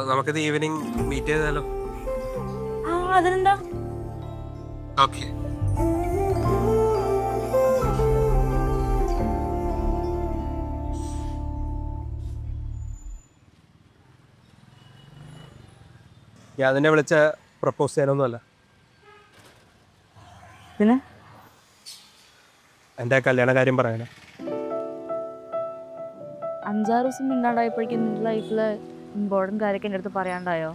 നമുക്കിത് evening meet ചെയ്താലോ? ആ അതിനെന്താ? ഓക്കെ. ഞാൻ നിന്നെ വിളിച്ച പ്രപ്പോസ് ചെയ്യാനൊന്നുമല്ല. പിന്നെ എൻ്റെ കല്യാണ കാര്യം പറയാനാ. 5-6 ദിവസം മിണ്ടാണ്ടായപ്പോഴേക്കും നിന്റെ ലൈഫില് ഇമ്പോർട്ടൻറ്റ് കാര്യമൊക്കെ എൻ്റെ അടുത്ത് പറയാണ്ടായോ?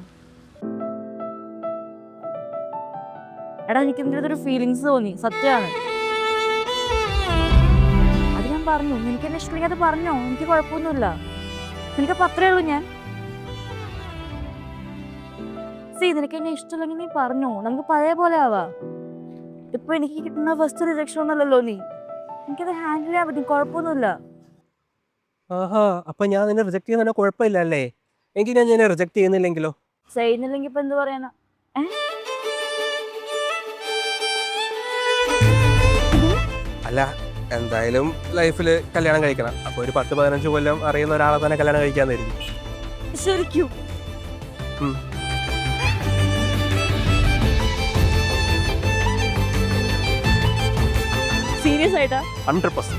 എടാ എനിക്ക് നിന്റെ അടുത്തൊരു ഫീലിങ്സ് തോന്നി, സത്യമാണ്. അത് ഞാൻ പറഞ്ഞു, നിനക്ക് എന്നെ ഇഷ്ടമെങ്കിൽ അത് പറഞ്ഞോ, എനിക്ക് കുഴപ്പമൊന്നുമില്ല. നിനക്കപ്പോൾ അത്രേ ഉള്ളൂ. ഞാൻ നിനക്ക് എന്നെ ഇഷ്ടമില്ലെങ്കിൽ നീ പറഞ്ഞോ, നമുക്ക് പഴയ പോലെ ആവാ. ഇപ്പൊ എനിക്ക് കിട്ടുന്ന ഫസ്റ്റ് റിജക്ഷൻ ഒന്നല്ലല്ലോ നീ, എനിക്കത് ഹാൻഡിൽ ചെയ്യാൻ പറ്റും, കുഴപ്പമൊന്നുമില്ല. ആഹാ, അപ്പൊ ഞാൻ നിന്നെ റിജക്ട് ചെയ്യുന്നതിന് കുഴപ്പമില്ല അല്ലേ? എങ്കിൽ ഞാൻ നിന്നെ റിജക്ട് ചെയ്യുന്നില്ലെങ്കിലോ? ചെയ്യുന്നില്ലെങ്കിൽ ഇപ്പൊ എന്ത് പറയാനാ? അല്ല, എന്തായാലും ലൈഫിൽ കല്യാണം കഴിക്കണം. അപ്പൊ ഒരു 10-15 കൊല്ലം അറിയുന്ന ഒരാളെ തന്നെ കല്യാണം കഴിക്കാന്നായിരിക്കും. ശരിക്കും സീരിയസ് ആയിട്ടാ? 100%.